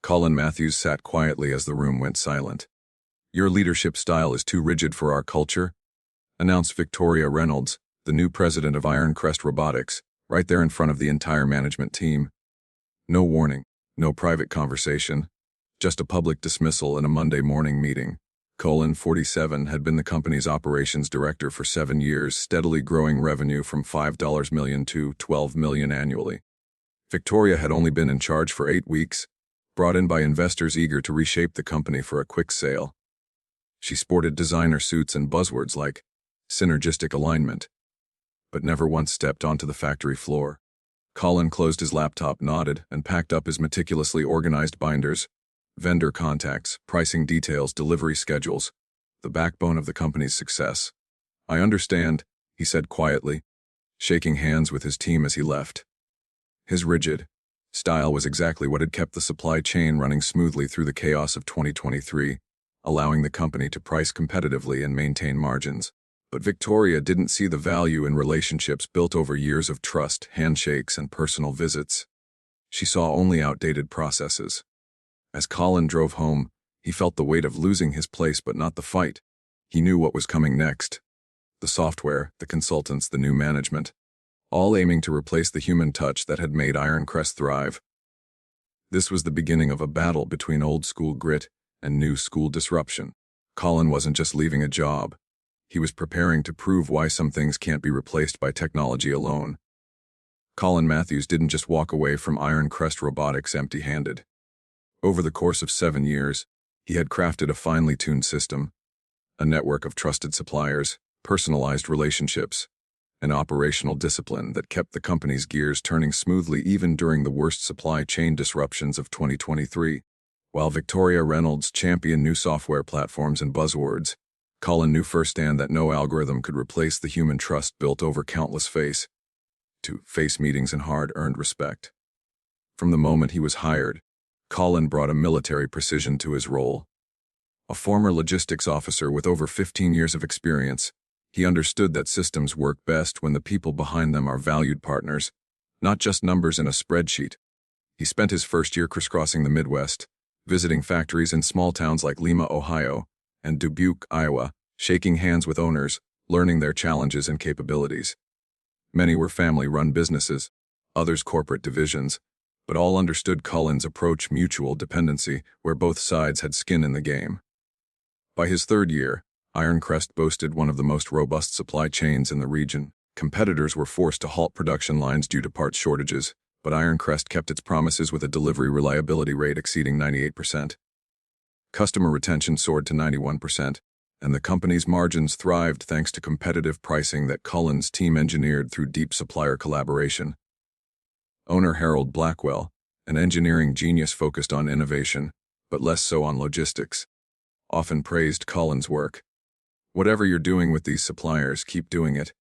Colin Matthews sat quietly as the room went silent. "Your leadership style is too rigid for our culture," announced Victoria Reynolds, the new president of Iron Crest Robotics, right there in front of the entire management team. No warning, no private conversation, just a public dismissal in a Monday morning meeting. Colin, 47, had been the company's operations director for 7 years, steadily growing revenue from $5 million to $12 million annually. Victoria had only been in charge for 8 weeks, brought in by investors eager to reshape the company for a quick sale. She sported designer suits and buzzwords like synergistic alignment, but never once stepped onto the factory floor. Colin closed his laptop, nodded, and packed up his meticulously organized binders, vendor contacts, pricing details, delivery schedules, the backbone of the company's success. "I understand," he said quietly, shaking hands with his team as he left. His rigid style was exactly what had kept the supply chain running smoothly through the chaos of 2023, allowing the company to price competitively and maintain margins. But Victoria didn't see the value in relationships built over years of trust, handshakes, and personal visits. She saw only outdated processes. As Colin drove home, he felt the weight of losing his place but not the fight. He knew what was coming next. The software, the consultants, the new management, all aiming to replace the human touch that had made Iron Crest thrive. This was the beginning of a battle between old-school grit and new-school disruption. Colin wasn't just leaving a job. He was preparing to prove why some things can't be replaced by technology alone. Colin Matthews didn't just walk away from Iron Crest Robotics empty-handed. Over the course of 7 years, he had crafted a finely tuned system, a network of trusted suppliers, personalized relationships, and operational discipline that kept the company's gears turning smoothly even during the worst supply chain disruptions of 2023. While Victoria Reynolds championed new software platforms and buzzwords, Colin knew firsthand that no algorithm could replace the human trust built over countless face-to-face meetings and hard-earned respect. From the moment he was hired, Colin brought a military precision to his role. A former logistics officer with over 15 years of experience, he understood that systems work best when the people behind them are valued partners, not just numbers in a spreadsheet. He spent his first year crisscrossing the Midwest, visiting factories in small towns like Lima, Ohio, and Dubuque, Iowa, shaking hands with owners, learning their challenges and capabilities. Many were family-run businesses, others corporate divisions, but all understood Colin's approach: mutual dependency, where both sides had skin in the game. By his 3rd year, Iron Crest boasted one of the most robust supply chains in the region. Competitors were forced to halt production lines due to parts shortages, but Iron Crest kept its promises with a delivery reliability rate exceeding 98%. Customer retention soared to 91%, and the company's margins thrived thanks to competitive pricing that Colin's team engineered through deep supplier collaboration. Owner Harold Blackwell, an engineering genius focused on innovation, but less so on logistics, often praised Colin's work. "Whatever you're doing with these suppliers, keep doing it,"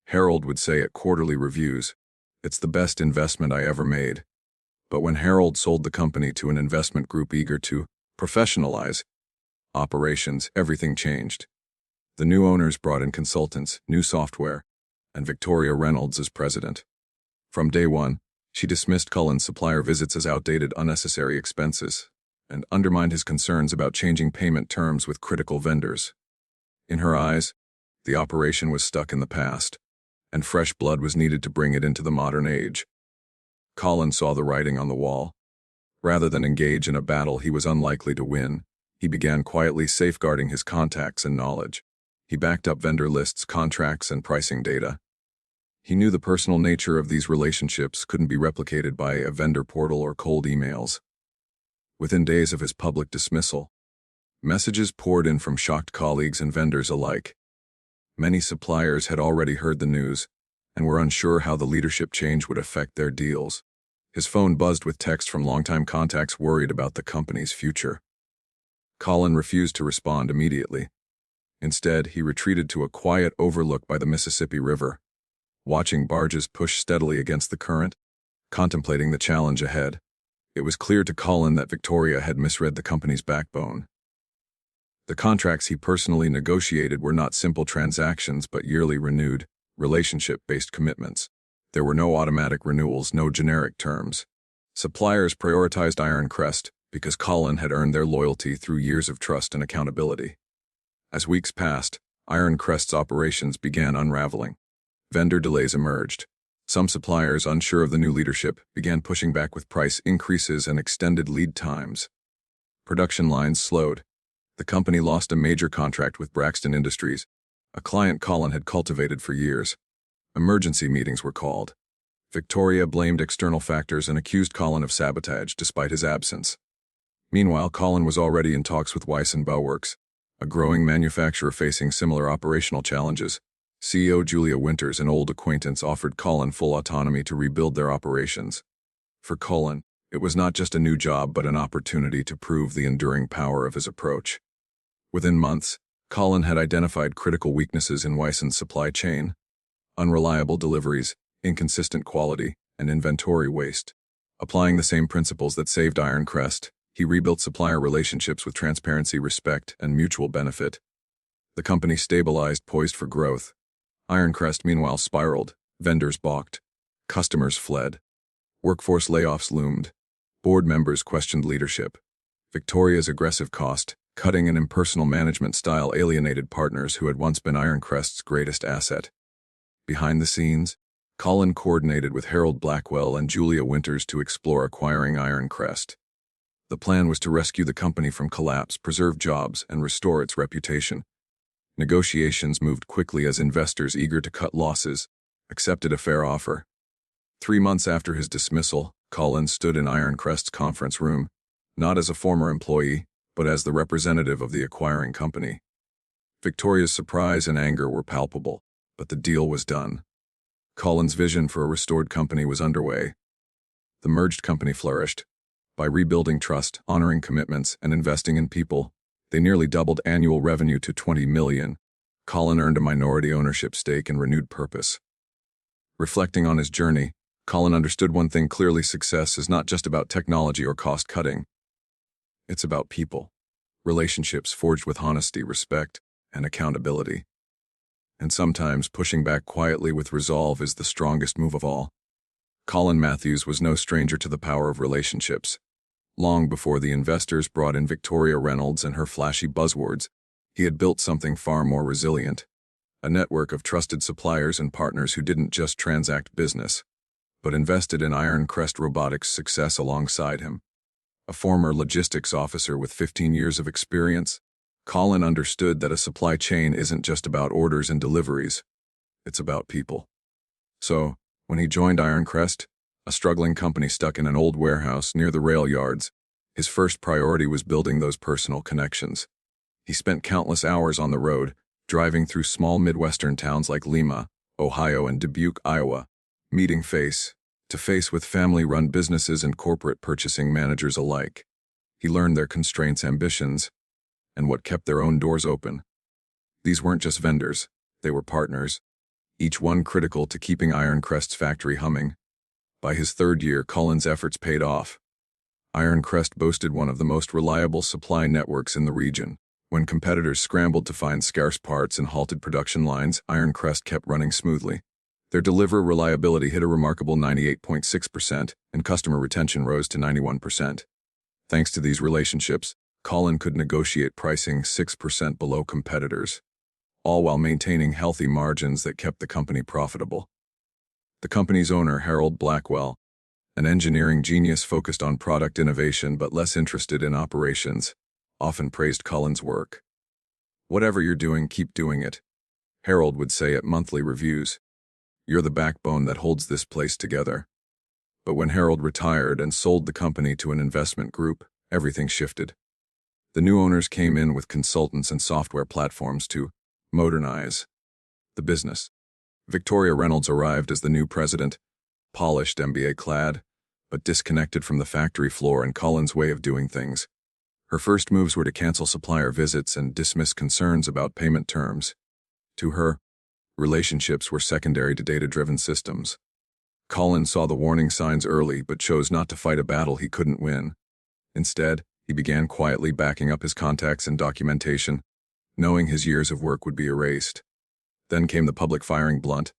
Harold would say at quarterly reviews. "It's the best investment I ever made." But when Harold sold the company to an investment group eager to professionalize operations, everything changed. The new owners brought in consultants, new software, and Victoria Reynolds as president. From day one, she dismissed Colin's supplier visits as outdated, unnecessary expenses, and undermined his concerns about changing payment terms with critical vendors. In her eyes, the operation was stuck in the past, and fresh blood was needed to bring it into the modern age. Colin saw the writing on the wall. Rather than engage in a battle he was unlikely to win, he began quietly safeguarding his contacts and knowledge. He backed up vendor lists, contracts, and pricing data. He knew the personal nature of these relationships couldn't be replicated by a vendor portal or cold emails. Within days of his public dismissal, messages poured in from shocked colleagues and vendors alike. Many suppliers had already heard the news and were unsure how the leadership change would affect their deals. His phone buzzed with texts from longtime contacts worried about the company's future. Colin refused to respond immediately. Instead, he retreated to a quiet overlook by the Mississippi River, watching barges push steadily against the current, contemplating the challenge ahead. It was clear to Colin that Victoria had misread the company's backbone. The contracts he personally negotiated were not simple transactions but yearly renewed, relationship-based commitments. There were no automatic renewals, no generic terms. Suppliers prioritized Iron Crest, because Colin had earned their loyalty through years of trust and accountability. As weeks passed, Iron Crest's operations began unraveling. Vendor delays emerged. Some suppliers, unsure of the new leadership, began pushing back with price increases and extended lead times. Production lines slowed. The company lost a major contract with Braxton Industries, a client Colin had cultivated for years. Emergency meetings were called. Victoria blamed external factors and accused Colin of sabotage despite his absence. Meanwhile, Colin was already in talks with Weiss and Bowworks, a growing manufacturer facing similar operational challenges. CEO Julia Winters, an old acquaintance, offered Colin full autonomy to rebuild their operations. For Colin, it was not just a new job but an opportunity to prove the enduring power of his approach. Within months, Colin had identified critical weaknesses in Weiss's supply chain: unreliable deliveries, inconsistent quality, and inventory waste. Applying the same principles that saved Iron Crest, he rebuilt supplier relationships with transparency, respect, and mutual benefit. The company stabilized, poised for growth. Iron Crest, meanwhile, spiraled. Vendors balked. Customers fled. Workforce layoffs loomed. Board members questioned leadership. Victoria's aggressive cost-cutting and impersonal management style alienated partners who had once been Iron Crest's greatest asset. Behind the scenes, Colin coordinated with Harold Blackwell and Julia Winters to explore acquiring Iron Crest. The plan was to rescue the company from collapse, preserve jobs, and restore its reputation. Negotiations moved quickly as investors eager to cut losses accepted a fair offer. 3 months after his dismissal, Colin stood in Iron Crest's conference room, not as a former employee, but as the representative of the acquiring company. Victoria's surprise and anger were palpable, but the deal was done. Colin's vision for a restored company was underway. The merged company flourished. By rebuilding trust, honoring commitments, and investing in people, they nearly doubled annual revenue to $20 million. Colin earned a minority ownership stake and renewed purpose. Reflecting on his journey, Colin understood one thing clearly: success is not just about technology or cost-cutting. It's about people, relationships forged with honesty, respect, and accountability. And sometimes pushing back quietly with resolve is the strongest move of all. Colin Matthews was no stranger to the power of relationships. Long before the investors brought in Victoria Reynolds and her flashy buzzwords, he had built something far more resilient: a network of trusted suppliers and partners who didn't just transact business, but invested in Iron Crest Robotics' success alongside him. A former logistics officer with 15 years of experience, Colin understood that a supply chain isn't just about orders and deliveries, it's about people. So, when he joined Iron Crest, a struggling company stuck in an old warehouse near the rail yards, his first priority was building those personal connections. He spent countless hours on the road, driving through small Midwestern towns like Lima, Ohio, and Dubuque, Iowa, meeting face-to-face with family-run businesses and corporate purchasing managers alike. He learned their constraints, ambitions, and what kept their own doors open. These weren't just vendors, they were partners, each one critical to keeping Iron Crest's factory humming. By his third year, Colin's efforts paid off. Iron Crest boasted one of the most reliable supply networks in the region. When competitors scrambled to find scarce parts and halted production lines, Iron Crest kept running smoothly. Their delivery reliability hit a remarkable 98.6%, and customer retention rose to 91%. Thanks to these relationships, Colin could negotiate pricing 6% below competitors, all while maintaining healthy margins that kept the company profitable. The company's owner, Harold Blackwell, an engineering genius focused on product innovation but less interested in operations, often praised Colin's work. "Whatever you're doing, keep doing it," Harold would say at monthly reviews. "You're the backbone that holds this place together." But when Harold retired and sold the company to an investment group, everything shifted. The new owners came in with consultants and software platforms to modernize the business. Victoria Reynolds arrived as the new president, polished, MBA-clad, but disconnected from the factory floor and Colin's way of doing things. Her first moves were to cancel supplier visits and dismiss concerns about payment terms. To her, relationships were secondary to data-driven systems. Colin saw the warning signs early but chose not to fight a battle he couldn't win. Instead, he began quietly backing up his contacts and documentation, knowing his years of work would be erased. Then came the public firing, blunt,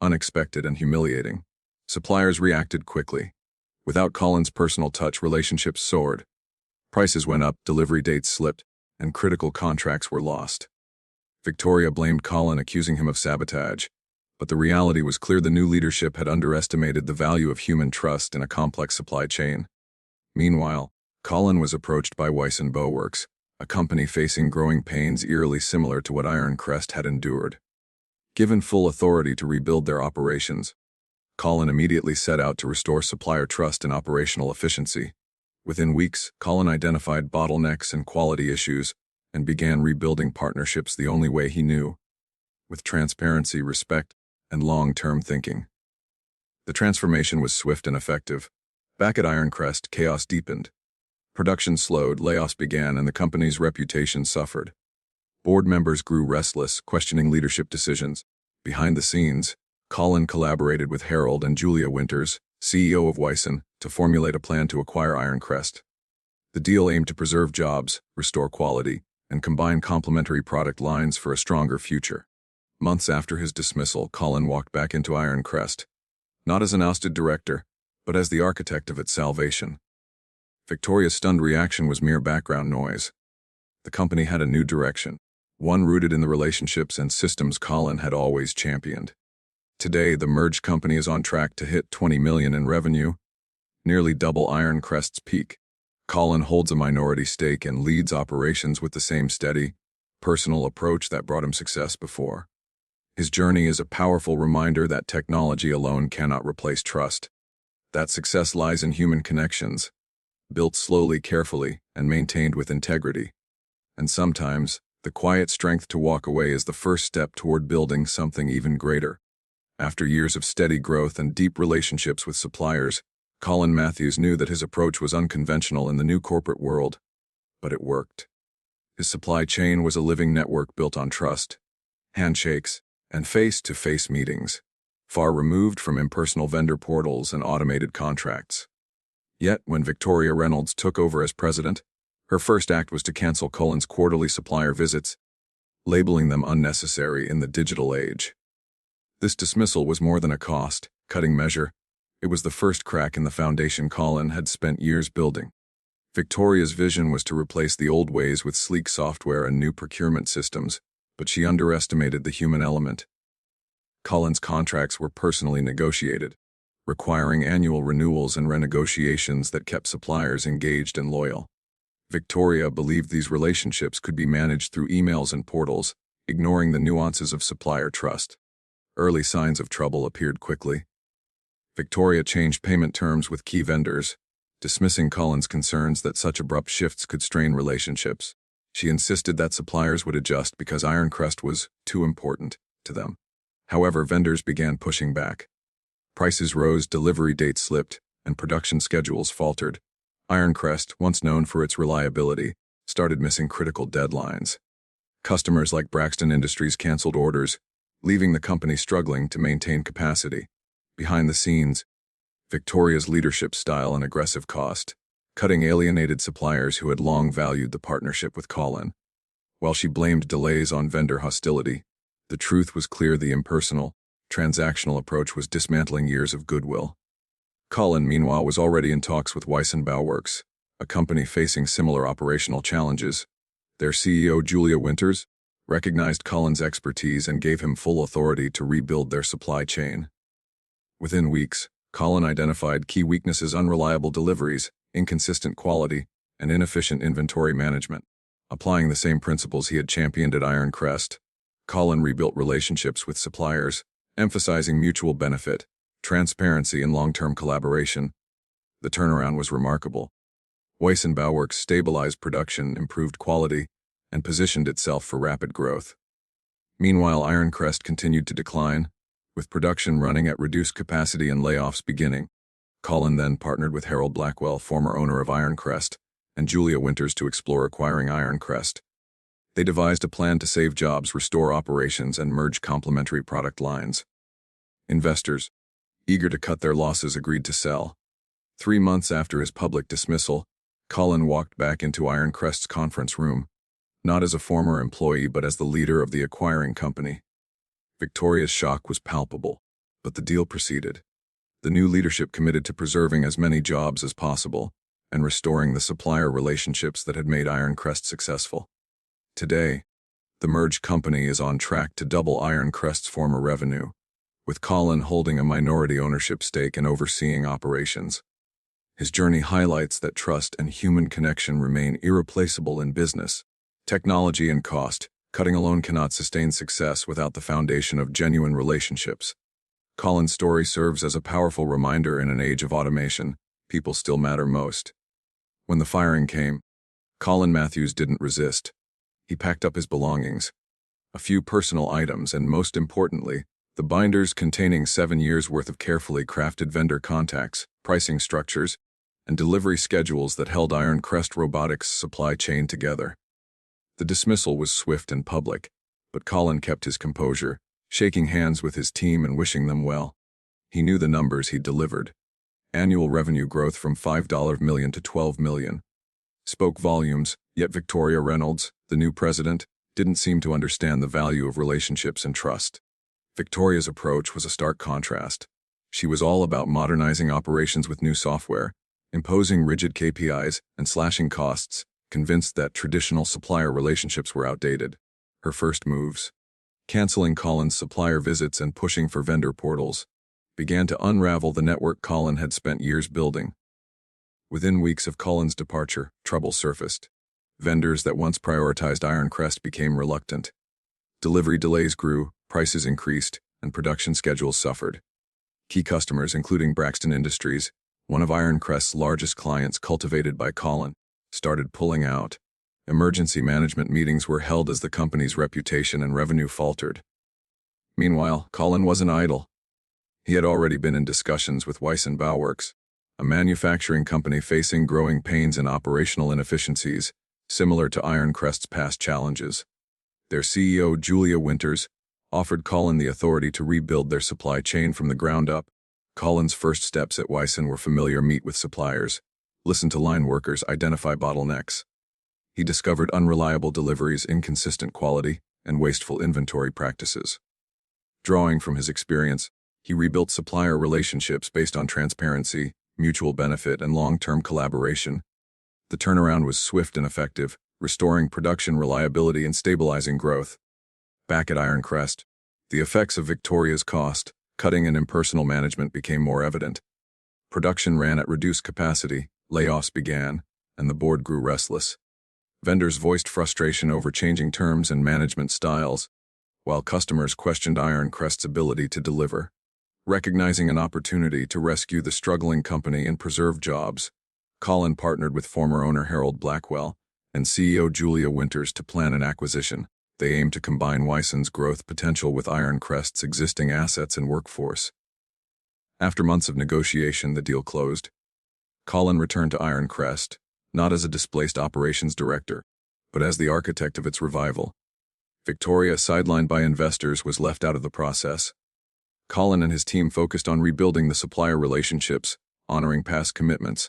unexpected, and humiliating. Suppliers reacted quickly. Without Colin's personal touch, relationships soared. Prices went up, delivery dates slipped, and critical contracts were lost. Victoria blamed Colin, accusing him of sabotage, but the reality was clear: the new leadership had underestimated the value of human trust in a complex supply chain. Meanwhile, Colin was approached by Weiss & Bowworks, a company facing growing pains eerily similar to what Iron Crest had endured. Given full authority to rebuild their operations, Colin immediately set out to restore supplier trust and operational efficiency. Within weeks, Colin identified bottlenecks and quality issues and began rebuilding partnerships the only way he knew, with transparency, respect, and long-term thinking. The transformation was swift and effective. Back at Iron Crest, chaos deepened. Production slowed, layoffs began, and the company's reputation suffered. Board members grew restless, questioning leadership decisions. Behind the scenes, Colin collaborated with Harold and Julia Winters, CEO of Weiss, to formulate a plan to acquire Iron Crest. The deal aimed to preserve jobs, restore quality, and combine complementary product lines for a stronger future. Months after his dismissal, Colin walked back into Iron Crest, not as an ousted director, but as the architect of its salvation. Victoria's stunned reaction was mere background noise. The company had a new direction, one rooted in the relationships and systems Colin had always championed. Today, the merged company is on track to hit $20 million in revenue, nearly double Iron Crest's peak. Colin holds a minority stake and leads operations with the same steady, personal approach that brought him success before. His journey is a powerful reminder that technology alone cannot replace trust, that success lies in human connections, built slowly, carefully, and maintained with integrity. And sometimes, the quiet strength to walk away is the first step toward building something even greater. After years of steady growth and deep relationships with suppliers, Colin Matthews knew that his approach was unconventional in the new corporate world, but it worked. His supply chain was a living network built on trust, handshakes, and face-to-face meetings, far removed from impersonal vendor portals and automated contracts. Yet, when Victoria Reynolds took over as president, her first act was to cancel Colin's quarterly supplier visits, labeling them unnecessary in the digital age. This dismissal was more than a cost-cutting measure. It was the first crack in the foundation Colin had spent years building. Victoria's vision was to replace the old ways with sleek software and new procurement systems, but she underestimated the human element. Colin's contracts were personally negotiated, requiring annual renewals and renegotiations that kept suppliers engaged and loyal. Victoria believed these relationships could be managed through emails and portals, ignoring the nuances of supplier trust. Early signs of trouble appeared quickly. Victoria changed payment terms with key vendors, dismissing Colin's concerns that such abrupt shifts could strain relationships. She insisted that suppliers would adjust because Iron Crest was too important to them. However, vendors began pushing back. Prices rose, delivery dates slipped, and production schedules faltered. Iron Crest, once known for its reliability, started missing critical deadlines. Customers like Braxton Industries canceled orders, leaving the company struggling to maintain capacity. Behind the scenes, Victoria's leadership style and aggressive cost-cutting alienated suppliers who had long valued the partnership with Colin. While she blamed delays on vendor hostility, the truth was clear: the impersonal, transactional approach was dismantling years of goodwill. Colin, meanwhile, was already in talks with Weiss & Bowworks, a company facing similar operational challenges. Their CEO, Julia Winters, recognized Colin's expertise and gave him full authority to rebuild their supply chain. Within weeks, Colin identified key weaknesses: unreliable deliveries, inconsistent quality, and inefficient inventory management. Applying the same principles he had championed at Iron Crest, Colin rebuilt relationships with suppliers, emphasizing mutual benefit, transparency, and long-term collaboration. The turnaround was remarkable. Weiss & Bowworks stabilized production, improved quality, and positioned itself for rapid growth. Meanwhile, Iron Crest continued to decline, with production running at reduced capacity and layoffs beginning. Colin then partnered with Harold Blackwell, former owner of Iron Crest, and Julia Winters to explore acquiring Iron Crest. They devised a plan to save jobs, restore operations, and merge complementary product lines. Investors, eager to cut their losses, agreed to sell. 3 months after his public dismissal, Colin walked back into Iron Crest's conference room, not as a former employee but as the leader of the acquiring company. Victoria's shock was palpable, but the deal proceeded. The new leadership committed to preserving as many jobs as possible, and restoring the supplier relationships that had made Iron Crest successful. Today, the merged company is on track to double Iron Crest's former revenue, with Colin holding a minority ownership stake and overseeing operations. His journey highlights that trust and human connection remain irreplaceable in business. Technology and cost cutting alone cannot sustain success without the foundation of genuine relationships. Colin's story serves as a powerful reminder in an age of automation, people still matter most. When the firing came, Colin Matthews didn't resist. He packed up his belongings, a few personal items, and most importantly, the binders containing 7 years' worth of carefully crafted vendor contacts, pricing structures, and delivery schedules that held Iron Crest Robotics' supply chain together. The dismissal was swift and public, but Colin kept his composure, shaking hands with his team and wishing them well. He knew the numbers he'd delivered. Annual revenue growth from $5 million to $12 million. Spoke volumes, yet Victoria Reynolds, the new president, didn't seem to understand the value of relationships and trust. Victoria's approach was a stark contrast. She was all about modernizing operations with new software, imposing rigid KPIs, and slashing costs, convinced that traditional supplier relationships were outdated. Her first moves, canceling Colin's supplier visits and pushing for vendor portals, began to unravel the network Colin had spent years building. Within weeks of Colin's departure, trouble surfaced. Vendors that once prioritized Iron Crest became reluctant. Delivery delays grew, prices increased, and production schedules suffered. Key customers, including Braxton Industries, one of Iron Crest's largest clients cultivated by Colin, started pulling out. Emergency management meetings were held as the company's reputation and revenue faltered. Meanwhile, Colin wasn't idle. He had already been in discussions with Weiss & Bauwerks, a manufacturing company facing growing pains and operational inefficiencies, similar to Iron Crest's past challenges. Their CEO, Julia Winters, offered Colin the authority to rebuild their supply chain from the ground up. Colin's first steps at Weiss were familiar: meet with suppliers, listen to line workers, identify bottlenecks. He discovered unreliable deliveries, inconsistent quality, and wasteful inventory practices. Drawing from his experience, he rebuilt supplier relationships based on transparency, mutual benefit, and long-term collaboration. The turnaround was swift and effective, restoring production reliability and stabilizing growth. Back at Iron Crest, the effects of Victoria's cost cutting and impersonal management became more evident. Production ran at reduced capacity, layoffs began, and the board grew restless. Vendors voiced frustration over changing terms and management styles, while customers questioned Iron Crest's ability to deliver. Recognizing an opportunity to rescue the struggling company and preserve jobs, Colin partnered with former owner Harold Blackwell and CEO Julia Winters to plan an acquisition. They aimed to combine Weiss's growth potential with Iron Crest's existing assets and workforce. After months of negotiation, the deal closed. Colin returned to Iron Crest, not as a displaced operations director, but as the architect of its revival. Victoria, sidelined by investors, was left out of the process. Colin and his team focused on rebuilding the supplier relationships, honoring past commitments,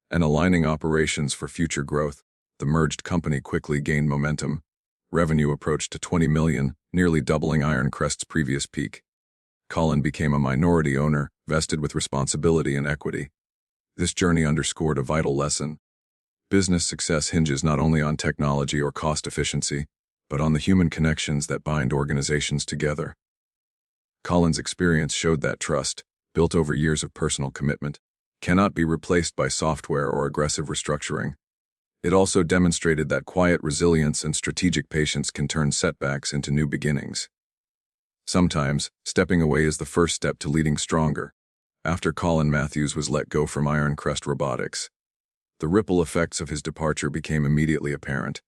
and aligning operations for future growth. The merged company quickly gained momentum. Revenue approached to $20 million, nearly doubling Iron Crest's previous peak. Colin became a minority owner, vested with responsibility and equity. This journey underscored a vital lesson. Business success hinges not only on technology or cost efficiency, but on the human connections that bind organizations together. Colin's experience showed that trust, built over years of personal commitment, cannot be replaced by software or aggressive restructuring. It also demonstrated that quiet resilience and strategic patience can turn setbacks into new beginnings. Sometimes, stepping away is the first step to leading stronger. After Colin Matthews was let go from Iron Crest Robotics, the ripple effects of his departure became immediately apparent.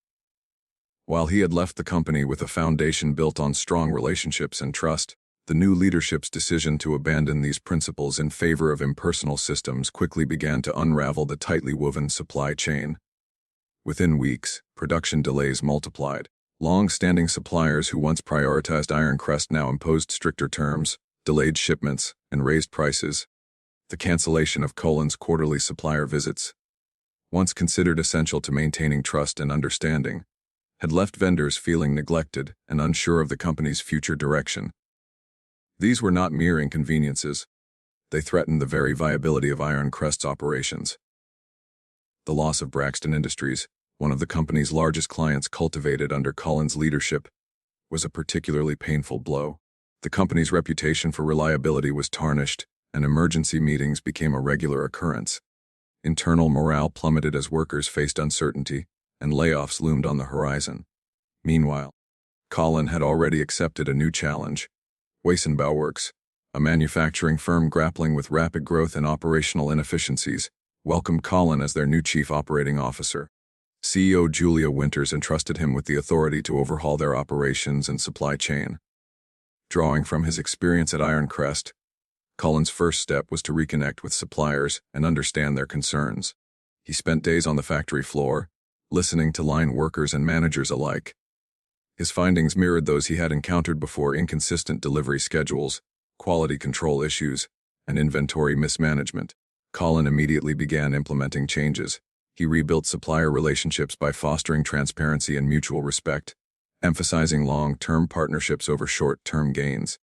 While he had left the company with a foundation built on strong relationships and trust, the new leadership's decision to abandon these principles in favor of impersonal systems quickly began to unravel the tightly woven supply chain. Within weeks, production delays multiplied. Long-standing suppliers who once prioritized Iron Crest now imposed stricter terms, delayed shipments, and raised prices. The cancellation of Colin's quarterly supplier visits, once considered essential to maintaining trust and understanding, had left vendors feeling neglected and unsure of the company's future direction. These were not mere inconveniences. They threatened the very viability of Iron Crest's operations. The loss of Braxton Industries, one of the company's largest clients cultivated under Colin's leadership, was a particularly painful blow. The company's reputation for reliability was tarnished, and emergency meetings became a regular occurrence. Internal morale plummeted as workers faced uncertainty, and layoffs loomed on the horizon. Meanwhile, Colin had already accepted a new challenge. Weissenbau Works, a manufacturing firm grappling with rapid growth and operational inefficiencies, welcomed Colin as their new chief operating officer. CEO Julia Winters entrusted him with the authority to overhaul their operations and supply chain. Drawing from his experience at Iron Crest, Colin's first step was to reconnect with suppliers and understand their concerns. He spent days on the factory floor, listening to line workers and managers alike. His findings mirrored those he had encountered before: inconsistent delivery schedules, quality control issues, and inventory mismanagement. Colin immediately began implementing changes. He rebuilt supplier relationships by fostering transparency and mutual respect, emphasizing long-term partnerships over short-term gains.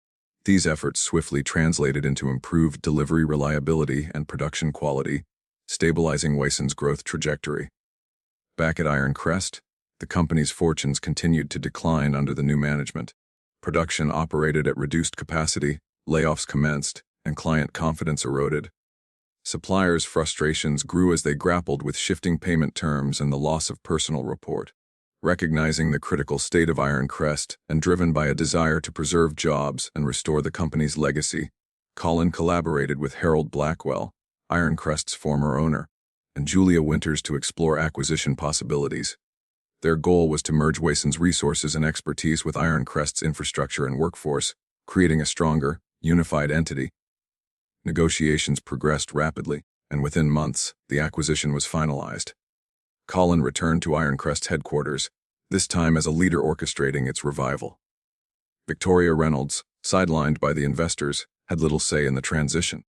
These efforts swiftly translated into improved delivery reliability and production quality, stabilizing Weissen's growth trajectory. Back at Iron Crest, the company's fortunes continued to decline under the new management. Production operated at reduced capacity, layoffs commenced, and client confidence eroded. Suppliers' frustrations grew as they grappled with shifting payment terms and the loss of personal rapport. Recognizing the critical state of Iron Crest and driven by a desire to preserve jobs and restore the company's legacy, Colin collaborated with Harold Blackwell, Iron Crest's former owner, and Julia Winters to explore acquisition possibilities. Their goal was to merge Weissen's resources and expertise with Iron Crest's infrastructure and workforce, creating a stronger, unified entity. Negotiations progressed rapidly, and within months, the acquisition was finalized. Colin returned to Iron Crest's headquarters, this time as a leader orchestrating its revival. Victoria Reynolds, sidelined by the investors, had little say in the transition.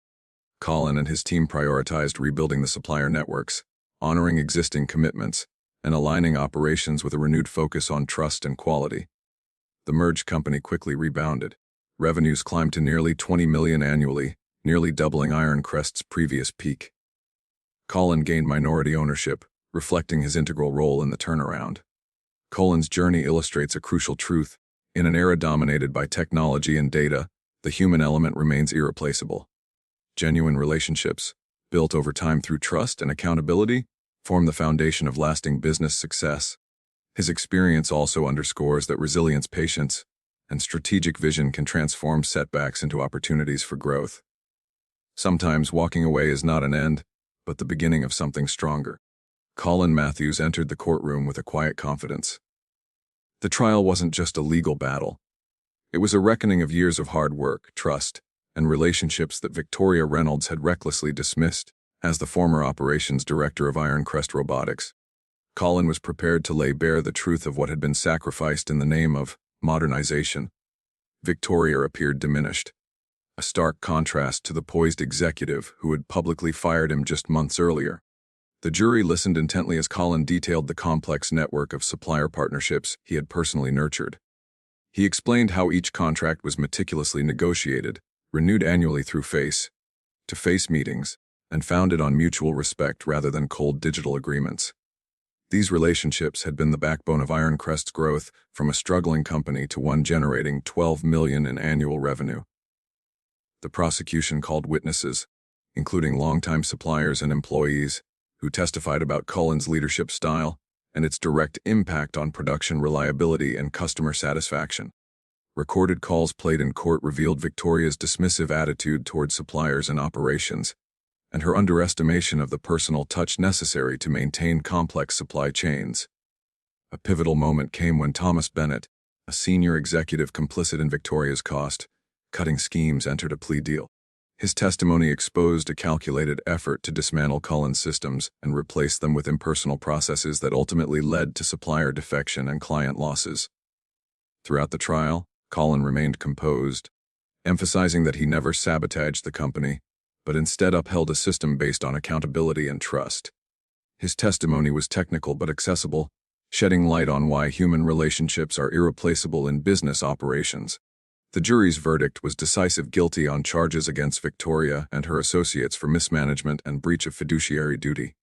Colin and his team prioritized rebuilding the supplier networks, honoring existing commitments, and aligning operations with a renewed focus on trust and quality. The merged company quickly rebounded. Revenues climbed to nearly $20 million annually, nearly doubling Iron Crest's previous peak. Colin gained minority ownership, reflecting his integral role in the turnaround. Colin's journey illustrates a crucial truth. In an era dominated by technology and data, the human element remains irreplaceable. Genuine relationships, built over time through trust and accountability, form the foundation of lasting business success. His experience also underscores that resilience, patience, and strategic vision can transform setbacks into opportunities for growth. Sometimes walking away is not an end, but the beginning of something stronger. Colin Matthews entered the courtroom with a quiet confidence. The trial wasn't just a legal battle. It was a reckoning of years of hard work, trust, and relationships that Victoria Reynolds had recklessly dismissed. As the former operations director of Iron Crest Robotics, Colin was prepared to lay bare the truth of what had been sacrificed in the name of modernization. Victoria appeared diminished, a stark contrast to the poised executive who had publicly fired him just months earlier. The jury listened intently as Colin detailed the complex network of supplier partnerships he had personally nurtured. He explained how each contract was meticulously negotiated, renewed annually through face-to-face meetings, and founded on mutual respect rather than cold digital agreements. These relationships had been the backbone of Iron Crest's growth from a struggling company to one generating $12 million in annual revenue. The prosecution called witnesses, including longtime suppliers and employees, who testified about Colin's leadership style and its direct impact on production reliability and customer satisfaction. Recorded calls played in court revealed Victoria's dismissive attitude toward suppliers and operations, and her underestimation of the personal touch necessary to maintain complex supply chains. A pivotal moment came when Thomas Bennett, a senior executive complicit in Victoria's cost-cutting schemes, entered a plea deal. His testimony exposed a calculated effort to dismantle Colin's systems and replace them with impersonal processes that ultimately led to supplier defection and client losses. Throughout the trial, Colin remained composed, emphasizing that he never sabotaged the company, but instead upheld a system based on accountability and trust. His testimony was technical but accessible, shedding light on why human relationships are irreplaceable in business operations. The jury's verdict was decisive: guilty on charges against Victoria and her associates for mismanagement and breach of fiduciary duty.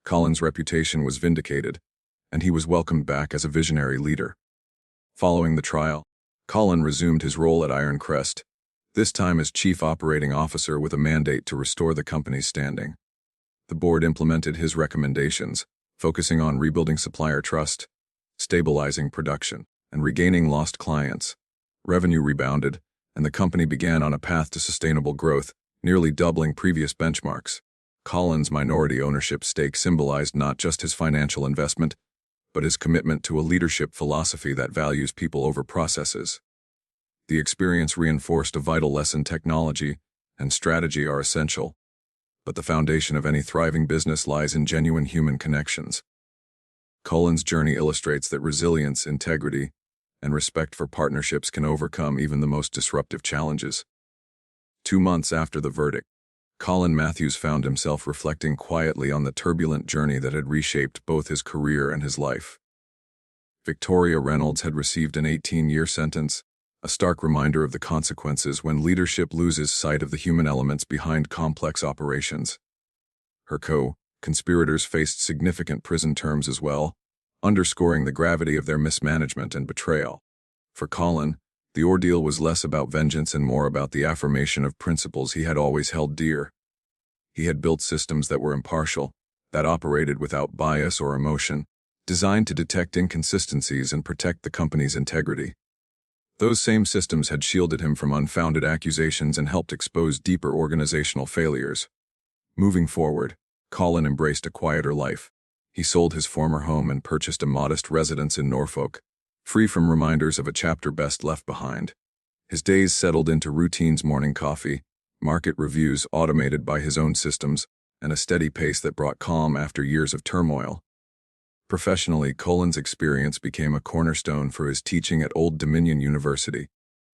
Colin's reputation was vindicated, and he was welcomed back as a visionary leader. Following the trial, Colin resumed his role at Iron Crest, this time as Chief Operating Officer with a mandate to restore the company's standing. The board implemented his recommendations, focusing on rebuilding supplier trust, stabilizing production, and regaining lost clients. Revenue rebounded, and the company began on a path to sustainable growth, nearly doubling previous benchmarks. Colin's minority ownership stake symbolized not just his financial investment, but his commitment to a leadership philosophy that values people over processes. The experience reinforced a vital lesson: technology and strategy are essential, but the foundation of any thriving business lies in genuine human connections. Colin's journey illustrates that resilience, integrity, and respect for partnerships can overcome even the most disruptive challenges. 2 months after the verdict, Colin Matthews found himself reflecting quietly on the turbulent journey that had reshaped both his career and his life. Victoria Reynolds had received an 18-year sentence, a stark reminder of the consequences when leadership loses sight of the human elements behind complex operations. Her co-conspirators faced significant prison terms as well, underscoring the gravity of their mismanagement and betrayal. For Colin, the ordeal was less about vengeance and more about the affirmation of principles he had always held dear. He had built systems that were impartial, that operated without bias or emotion, designed to detect inconsistencies and protect the company's integrity. Those same systems had shielded him from unfounded accusations and helped expose deeper organizational failures. Moving forward, Colin embraced a quieter life. He sold his former home and purchased a modest residence in Norfolk, free from reminders of a chapter best left behind. His days settled into routine's morning coffee, market reviews automated by his own systems, and a steady pace that brought calm after years of turmoil. Professionally, Colin's experience became a cornerstone for his teaching at Old Dominion University.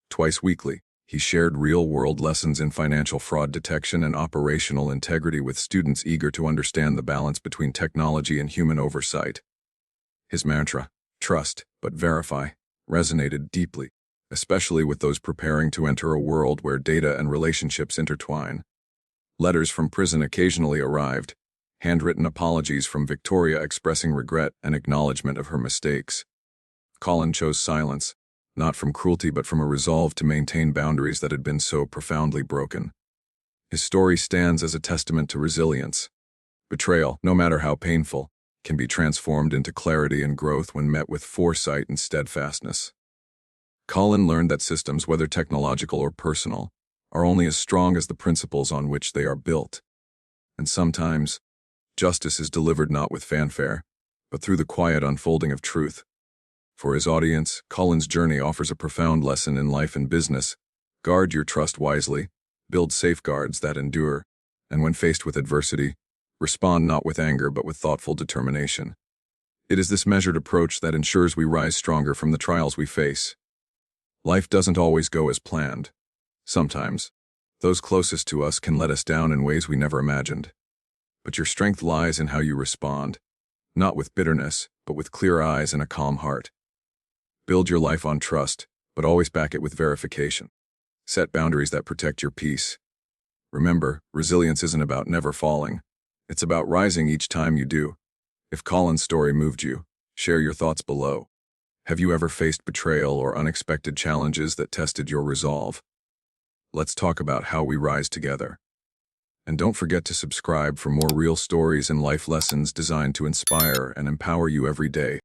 Twice weekly, he shared real-world lessons in financial fraud detection and operational integrity with students eager to understand the balance between technology and human oversight. His mantra, "Trust, but verify," resonated deeply, especially with those preparing to enter a world where data and relationships intertwine. Letters from prison occasionally arrived, handwritten apologies from Victoria expressing regret and acknowledgement of her mistakes. Colin chose silence, not from cruelty but from a resolve to maintain boundaries that had been so profoundly broken. His story stands as a testament to resilience. Betrayal, no matter how painful, can be transformed into clarity and growth when met with foresight and steadfastness. Colin learned that systems, whether technological or personal, are only as strong as the principles on which they are built. And sometimes, justice is delivered not with fanfare, but through the quiet unfolding of truth. For his audience, Colin's journey offers a profound lesson in life and business. Guard your trust wisely, build safeguards that endure, and when faced with adversity, respond not with anger but with thoughtful determination. It is this measured approach that ensures we rise stronger from the trials we face. Life doesn't always go as planned. Sometimes, those closest to us can let us down in ways we never imagined. But your strength lies in how you respond, not with bitterness, but with clear eyes and a calm heart. Build your life on trust, but always back it with verification. Set boundaries that protect your peace. Remember, resilience isn't about never falling. It's about rising each time you do. If Colin's story moved you, share your thoughts below. Have you ever faced betrayal or unexpected challenges that tested your resolve? Let's talk about how we rise together. And don't forget to subscribe for more real stories and life lessons designed to inspire and empower you every day.